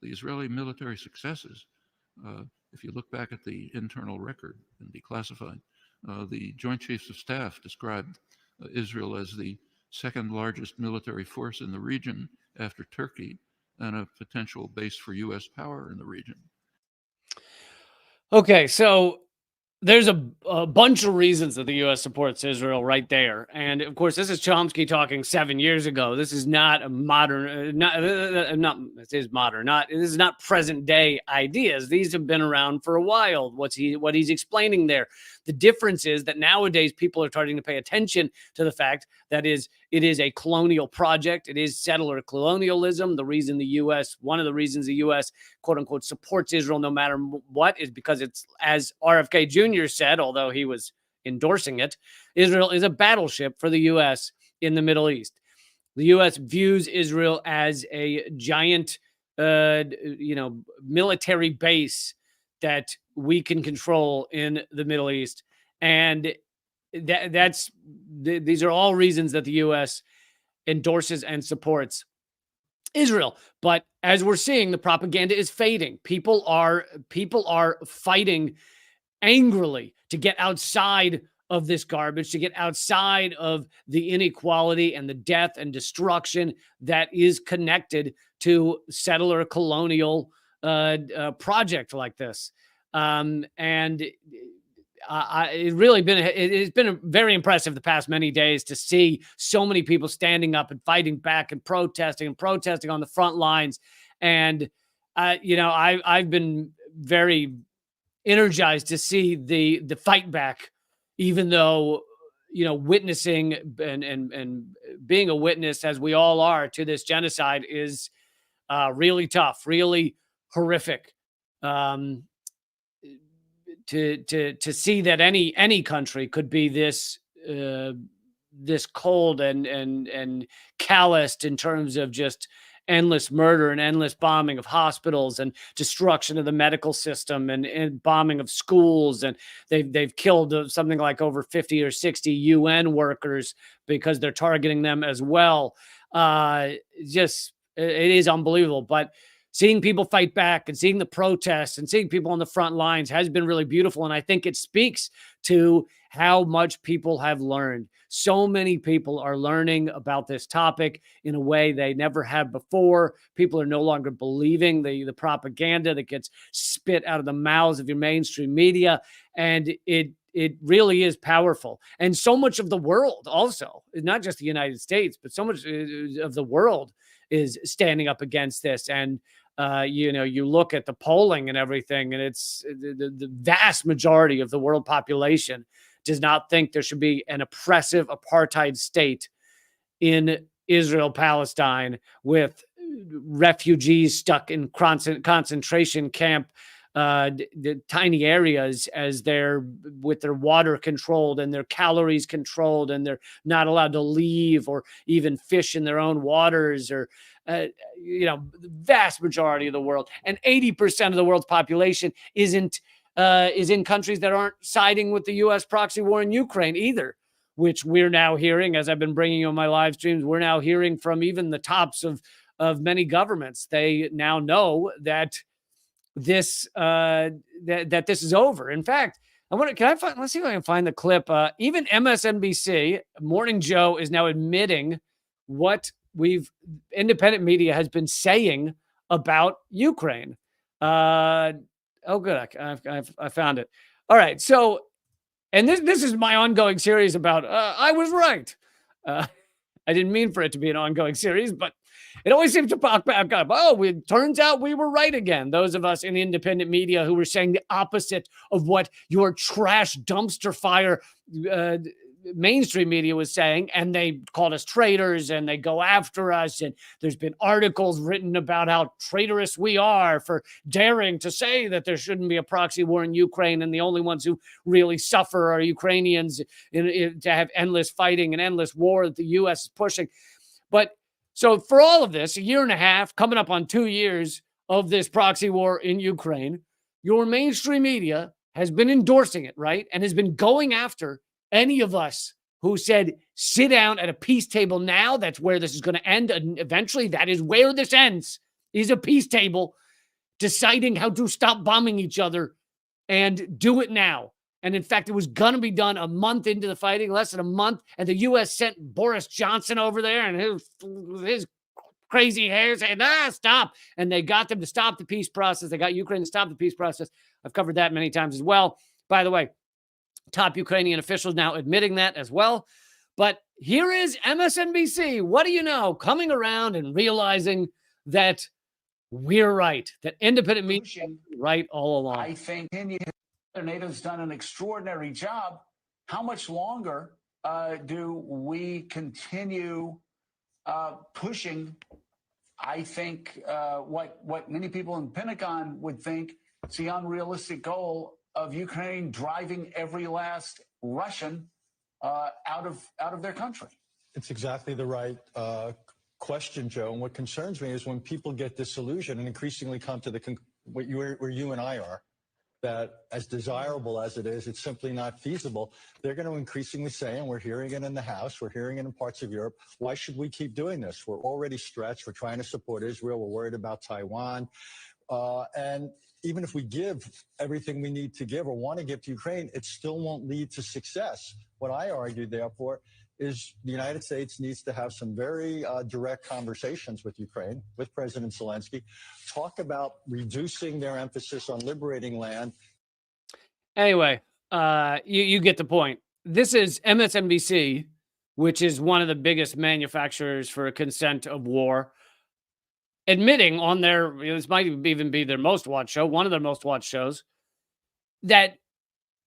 The Israeli military successes, if you look back at the internal record and declassified, the Joint Chiefs of Staff described Israel as the second largest military force in the region after Turkey and a potential base for U.S. power in the region. Okay, so there's a bunch of reasons that the U.S. supports Israel right there. And of course, this is Chomsky talking 7 years ago. This is not a modern, it is modern, this is not present day ideas. These have been around for a while. What he's explaining there. The difference is that nowadays people are starting to pay attention to the fact that it is a colonial project. It is settler colonialism. One of the reasons the U.S. quote unquote supports Israel no matter what is because it's, as RFK Jr. said, although he was endorsing it, Israel is a battleship for the U.S. in the Middle East. The U.S. views Israel as a giant, military base that we can control in the Middle East. And these are all reasons that the U.S. endorses and supports Israel. But as we're seeing, the propaganda is fading. People are fighting angrily to get outside of this garbage, to get outside of the inequality and the death and destruction that is connected to settler colonial project like this. And it's been very impressive the past many days to see so many people standing up and fighting back and protesting on the front lines. And I've been very energized to see the fight back, even though witnessing and being a witness, as we all are, to this genocide is really tough, really horrific. To see that any country could be this cold and calloused in terms of just endless murder and endless bombing of hospitals and destruction of the medical system and bombing of schools, and they've killed something like over 50 or 60 UN workers because they're targeting them as well. Just it is unbelievable, but seeing people fight back and seeing the protests and seeing people on the front lines has been really beautiful. And I think it speaks to how much people have learned. So many people are learning about this topic in a way they never have before. People are no longer believing the propaganda that gets spit out of the mouths of your mainstream media. And it really is powerful. And so much of the world also, not just the United States, but so much of the world is standing up against this. And you look at the polling and everything, and it's the vast majority of the world population does not think there should be an oppressive apartheid state in Israel, Palestine, with refugees stuck in concentration camp, the tiny areas, as they're with their water controlled and their calories controlled, and they're not allowed to leave or even fish in their own waters, or the vast majority of the world, and 80% of the world's population is in countries that aren't siding with the U.S. proxy war in Ukraine either, which we're now hearing, as I've been bringing you on my live streams, we're now hearing from even the tops of many governments. They now know that this that this is over. In fact, let's see if I can find the clip. Even MSNBC, Morning Joe, is now admitting what independent media has been saying about Ukraine. Oh, good. I found it. All right. So, and this is my ongoing series about I was right. I didn't mean for it to be an ongoing series, but it always seems to pop back up. Oh, it turns out we were right again. Those of us in independent media who were saying the opposite of what your trash dumpster fire mainstream media was saying, and they called us traitors and they go after us. And there's been articles written about how traitorous we are for daring to say that there shouldn't be a proxy war in Ukraine, and the only ones who really suffer are Ukrainians to have endless fighting and endless war that the U.S. is pushing. But so for all of this, a year and a half, coming up on 2 years of this proxy war in Ukraine, your mainstream media has been endorsing it, right? And has been going after any of us who said, sit down at a peace table now. That's where this is going to end. And eventually that is where this ends, is a peace table deciding how to stop bombing each other and do it now. And in fact, it was going to be done a month into the fighting, less than a month. And the U.S. sent Boris Johnson over there and his crazy hair saying, stop. And they got them to stop the peace process. They got Ukraine to stop the peace process. I've covered that many times as well. By the way, top Ukrainian officials now admitting that as well. But here is MSNBC, what do you know, coming around and realizing that we're right, that independent media is right all along. I think NATO's done an extraordinary job. How much longer do we continue pushing, I think, what many people in the Pentagon would think is the unrealistic goal of Ukraine driving every last Russian out of their country? It's exactly the right question, Joe. And what concerns me is when people get disillusioned and increasingly come to where you and I are, that as desirable as it is, it's simply not feasible. They're going to increasingly say, and we're hearing it in the House, we're hearing it in parts of Europe, why should we keep doing this? We're already stretched. We're trying to support Israel. We're worried about Taiwan. And even if we give everything we need to give or want to give to Ukraine, it still won't lead to success. What I argue, therefore, is the United States needs to have some very direct conversations with Ukraine, with President Zelensky, talk about reducing their emphasis on liberating land. Anyway, You get the point. This is MSNBC, which is one of the biggest manufacturers for consent of war, admitting on their, this might even be their most watched show, one of their most watched shows, that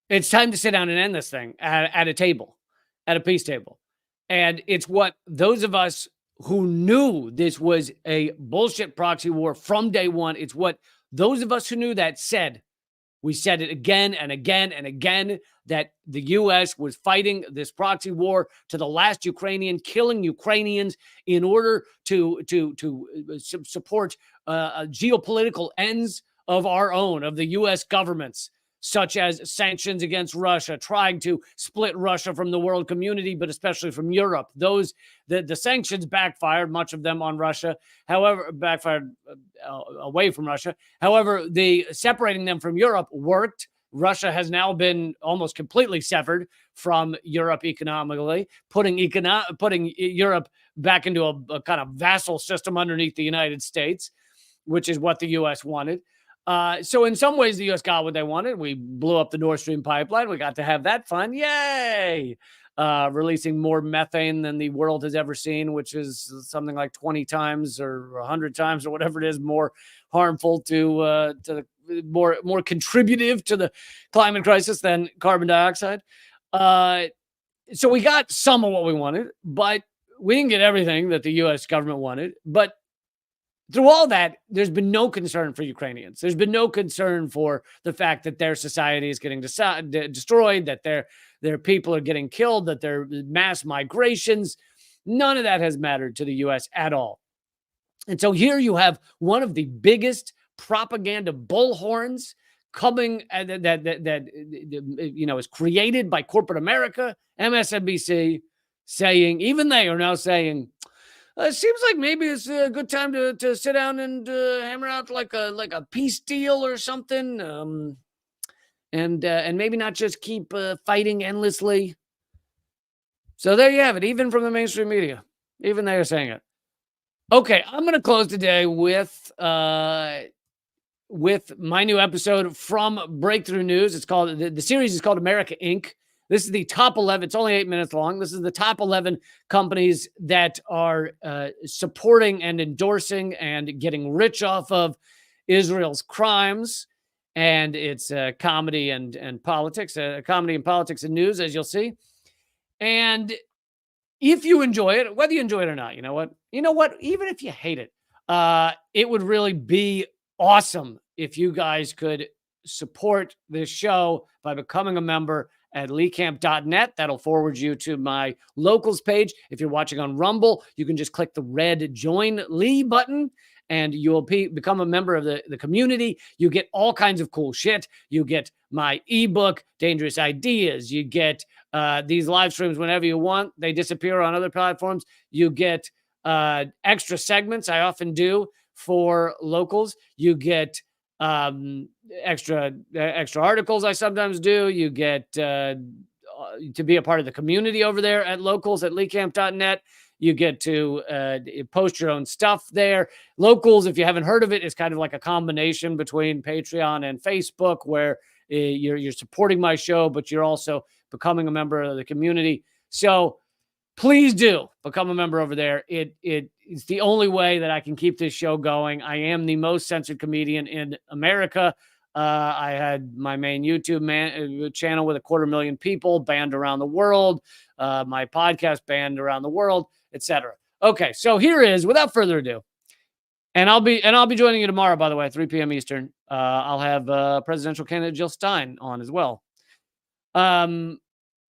it's time to sit down and end this thing at a table, at a peace table. And it's what those of us who knew this was a bullshit proxy war from day one, it's what those of us who knew that said. We said it again and again and again, that the U.S. was fighting this proxy war to the last Ukrainian, killing Ukrainians in order to support geopolitical ends of our own, of the U.S. governments, such as sanctions against Russia, trying to split Russia from the world community, but especially from Europe. The sanctions backfired, much of them on Russia, however, backfired away from Russia. However, the separating them from Europe worked. Russia has now been almost completely severed from Europe economically, putting Europe back into a kind of vassal system underneath the United States, which is what the U.S. wanted. So in some ways, the U.S. got what they wanted. We blew up the Nord Stream pipeline. We got to have that fun. Yay! Releasing more methane than the world has ever seen, which is something like 20 times or 100 times or whatever it is more harmful to more contributive to the climate crisis than carbon dioxide. So we got some of what we wanted, but we didn't get everything that the U.S. government wanted. But through all that, there's been no concern for Ukrainians. There's been no concern for the fact that their society is getting destroyed, that their people are getting killed, that there are mass migrations. None of that has mattered to the U.S. at all. And so here you have one of the biggest propaganda bullhorns coming that is created by corporate America, MSNBC, saying, even they are now saying, it seems like maybe it's a good time to sit down and hammer out like a peace deal or something, and maybe not just keep fighting endlessly. So there you have it. Even from the mainstream media, even they are saying it. Okay, I'm going to close today with my new episode from Breakthrough News. It's called the series is called America Inc. This is the top 11. It's only 8 minutes long. This is the top 11 companies that are supporting and endorsing and getting rich off of Israel's crimes. And it's comedy and politics, comedy and politics and news, as you'll see. And if you enjoy it, whether you enjoy it or not, you know what? Even if you hate it, it would really be awesome if you guys could support this show by becoming a member at leecamp.net. That'll forward you to my locals page. If you're watching on Rumble, you can just click the red Join Lee button and you'll become a member of the community. You get all kinds of cool shit. You get my ebook, Dangerous Ideas. You get these live streams whenever you want. They disappear on other platforms. You get extra segments I often do for locals. You get extra articles I sometimes do. You get to be a part of the community over there at locals at leecamp.net. You get to post your own stuff there. Locals, if you haven't heard of it, is kind of like a combination between Patreon and Facebook, where you're supporting my show, but you're also becoming a member of the community. So please do become a member over there. It's the only way that I can keep this show going. I am the most censored comedian in America. I had my main YouTube channel with 250,000 people banned around the world. My podcast banned around the world, etc. Okay, so here is, without further ado, and I'll be joining you tomorrow, by the way, 3 p.m. Eastern. I'll have presidential candidate Jill Stein on as well.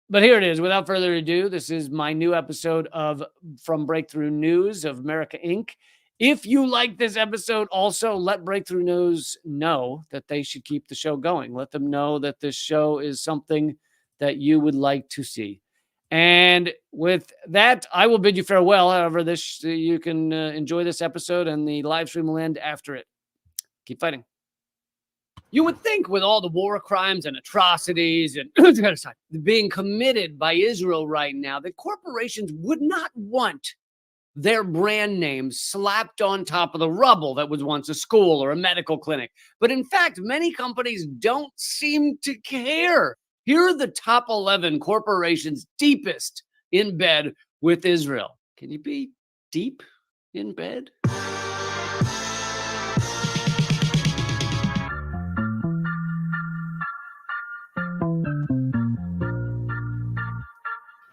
But here it is. Without further ado, this is my new episode from Breakthrough News of America Inc. If you like this episode, also let Breakthrough News know that they should keep the show going. Let them know that this show is something that you would like to see. And with that, I will bid you farewell. However, you can enjoy this episode, and the live stream will end after it. Keep fighting. You would think with all the war crimes and atrocities and being committed by Israel right now, that corporations would not want their brand names slapped on top of the rubble that was once a school or a medical clinic. But in fact, many companies don't seem to care Here are the top 11 corporations deepest in bed with Israel. Can you be deep in bed?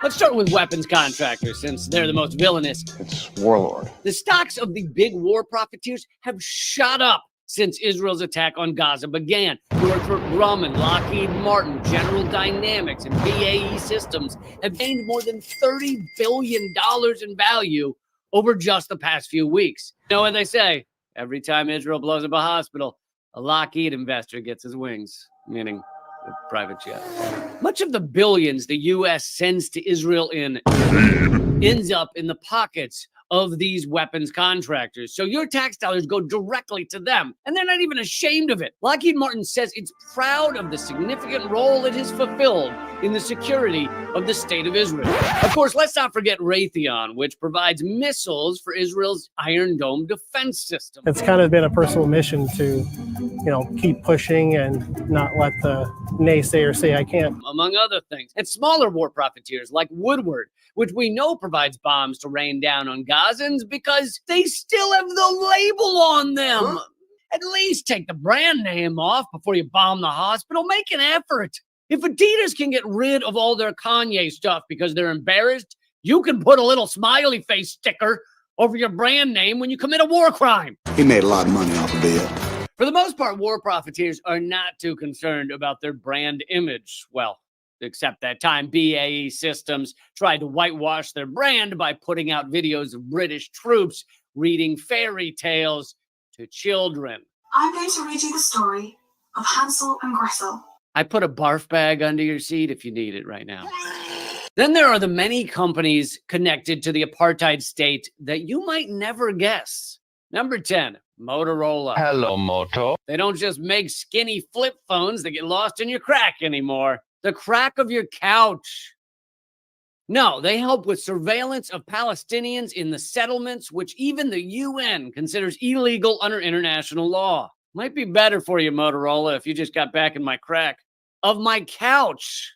Let's start with weapons contractors, since they're the most villainous. It's warlord. The stocks of the big war profiteers have shot up since Israel's attack on Gaza began. Northrop Grumman, Lockheed Martin, General Dynamics, and BAE Systems have gained more than $30 billion in value over just the past few weeks. You know what they say? Every time Israel blows up a hospital, a Lockheed investor gets his wings, meaning a private jet. Much of the billions the U.S. sends to Israel ends up in the pockets of these weapons contractors. So your tax dollars go directly to them, and they're not even ashamed of it. Lockheed Martin says it's proud of the significant role it has fulfilled in the security of the state of Israel. Of course, let's not forget Raytheon, which provides missiles for Israel's Iron Dome defense system. It's kind of been a personal mission to, keep pushing and not let the naysayer say I can't. Among other things. And smaller war profiteers like Woodward, which we know provides bombs to rain down on Gazans because they still have the label on them. At least take the brand name off before you bomb the hospital. Make an effort. If Adidas can get rid of all their Kanye stuff because they're embarrassed, you can put a little smiley face sticker over your brand name when you commit a war crime. He made a lot of money off of it. For the most part, war profiteers are not too concerned about their brand image. Well, except that time BAE Systems tried to whitewash their brand by putting out videos of British troops reading fairy tales to children. I'm going to read you the story of Hansel and Gretel. I put a barf bag under your seat if you need it right now. Then there are the many companies connected to the apartheid state that you might never guess. Number 10, Motorola. Hello, Moto. They don't just make skinny flip phones that get lost in your crack anymore. The crack of your couch. No, they help with surveillance of Palestinians in the settlements, which even the UN considers illegal under international law. Might be better for you, Motorola, if you just got back in my crack. Of my couch.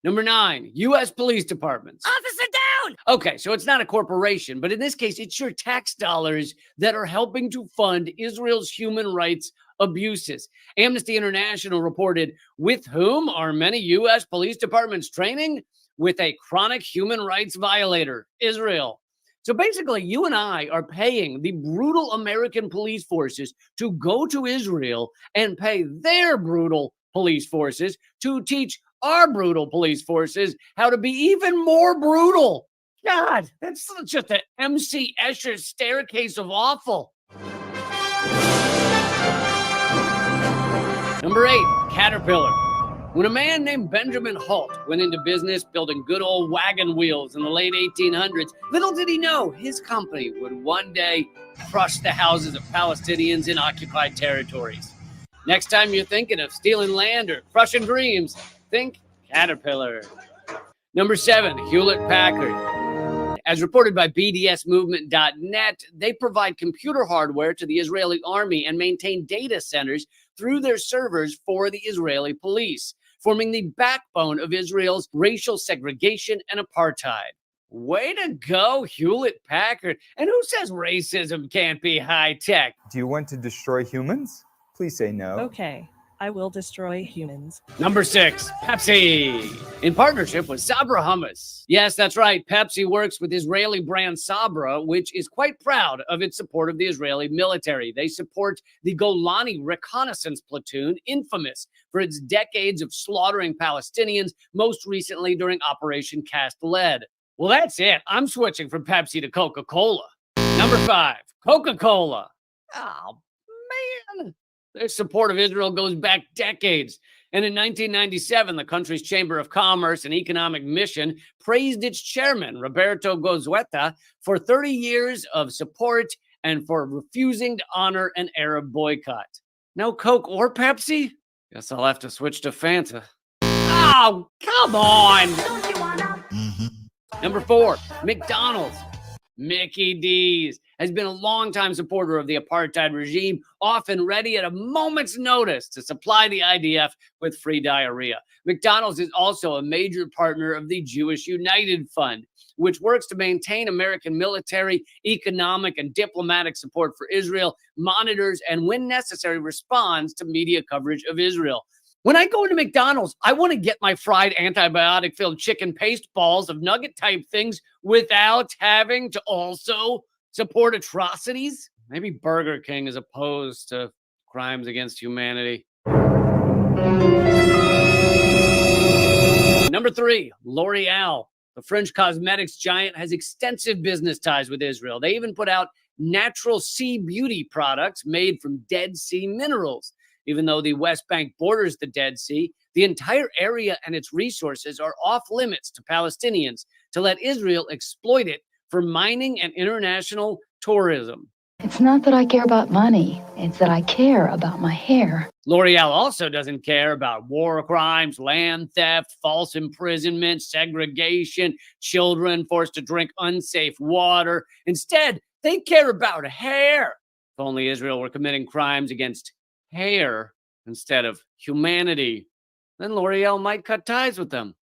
Number 9, U.S. police departments. Officer down! Okay, so it's not a corporation, but in this case, it's your tax dollars that are helping to fund Israel's human rights abuses. Amnesty International reported, with whom are many U.S. police departments training? With a chronic human rights violator, Israel. So basically, you and I are paying the brutal American police forces to go to Israel and pay their brutal police forces to teach our brutal police forces how to be even more brutal. God, that's just an MC Escher staircase of awful. Number 8, Caterpillar. When a man named Benjamin Holt went into business building good old wagon wheels in the late 1800s, little did he know his company would one day crush the houses of Palestinians in occupied territories. Next time you're thinking of stealing land or crushing dreams, think Caterpillar. Number 7, Hewlett-Packard. As reported by BDSmovement.net, they provide computer hardware to the Israeli army and maintain data centers through their servers for the Israeli police, forming the backbone of Israel's racial segregation and apartheid. Way to go, Hewlett-Packard. And who says racism can't be high-tech? Do you want to destroy humans? Please say no. Okay, I will destroy humans. Number 6, Pepsi. In partnership with Sabra Hummus. Yes, that's right. Pepsi works with Israeli brand Sabra, which is quite proud of its support of the Israeli military. They support the Golani Reconnaissance Platoon, infamous for its decades of slaughtering Palestinians, most recently during Operation Cast Lead. Well, that's it. I'm switching from Pepsi to Coca-Cola. Number 5, Coca-Cola. Oh, man. Their support of Israel goes back decades. And in 1997, the country's Chamber of Commerce and Economic Mission praised its chairman, Roberto Goizueta, for 30 years of support and for refusing to honor an Arab boycott. No Coke or Pepsi? Guess I'll have to switch to Fanta. Oh, come on! Number 4, McDonald's. Mickey D's. has been a longtime supporter of the apartheid regime, often ready at a moment's notice to supply the IDF with free diarrhea. McDonald's is also a major partner of the Jewish United Fund, which works to maintain American military, economic, and diplomatic support for Israel, monitors, and when necessary, responds to media coverage of Israel. When I go into McDonald's, I want to get my fried antibiotic-filled chicken paste balls of nugget-type things without having to also support atrocities. Maybe Burger King is opposed to crimes against humanity. Number 3, L'Oreal. The French cosmetics giant has extensive business ties with Israel. They even put out natural sea beauty products made from Dead Sea minerals. Even though the West Bank borders the Dead Sea, the entire area and its resources are off limits to Palestinians to let Israel exploit it for mining and international tourism. It's not that I care about money. It's that I care about my hair. L'Oreal also doesn't care about war crimes, land theft, false imprisonment, segregation, children forced to drink unsafe water. Instead, they care about hair. If only Israel were committing crimes against hair instead of humanity, then L'Oreal might cut ties with them.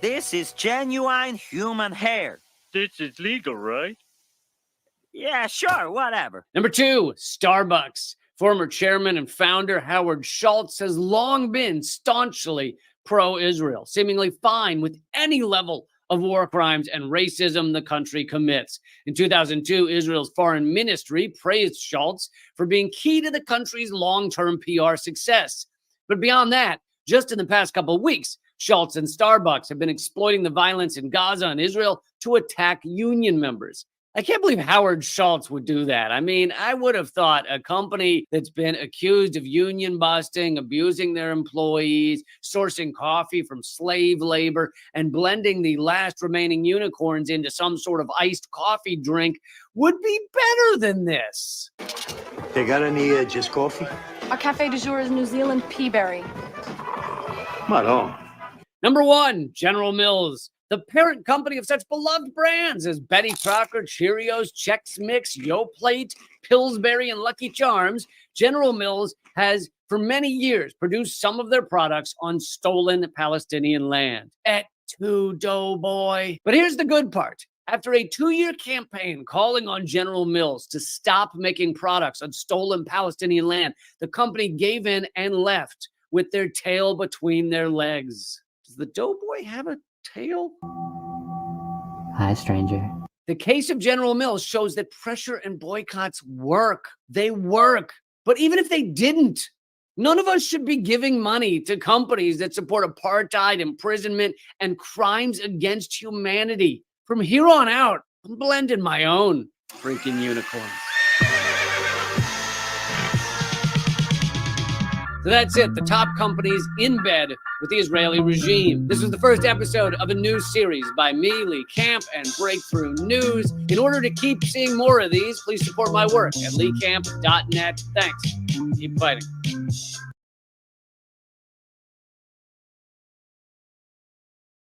This is genuine human hair. This is legal, right? Yeah, sure, whatever. Number 2, Starbucks. Former chairman and founder Howard Schultz has long been staunchly pro-Israel, seemingly fine with any level of war crimes and racism the country commits. In 2002, Israel's foreign ministry praised Schultz for being key to the country's long-term PR success. But beyond that, just in the past couple of weeks, Schultz and Starbucks have been exploiting the violence in Gaza and Israel to attack union members. I can't believe Howard Schultz would do that. I mean, I would have thought a company that's been accused of union busting, abusing their employees, sourcing coffee from slave labor, and blending the last remaining unicorns into some sort of iced coffee drink would be better than this. They got any just coffee? Our cafe du jour is New Zealand Peaberry. Right on. Number 1, General Mills. The parent company of such beloved brands as Betty Crocker, Cheerios, Chex Mix, Yoplait, Pillsbury, and Lucky Charms, General Mills has for many years produced some of their products on stolen Palestinian land. Et tu, Doughboy. But here's the good part. After a 2-year campaign calling on General Mills to stop making products on stolen Palestinian land, the company gave in and left with their tail between their legs. Does the Doughboy have a tail? Hi, stranger. The case of General Mills shows that pressure and boycotts work. They work. But even if they didn't, none of us should be giving money to companies that support apartheid, imprisonment, and crimes against humanity. From here on out, I'm blending my own freaking unicorns. So that's it, the top companies in bed with the Israeli regime. This was the first episode of a new series by me, Lee Camp, and Breakthrough News. In order to keep seeing more of these, please support my work at leecamp.net. Thanks. Keep fighting.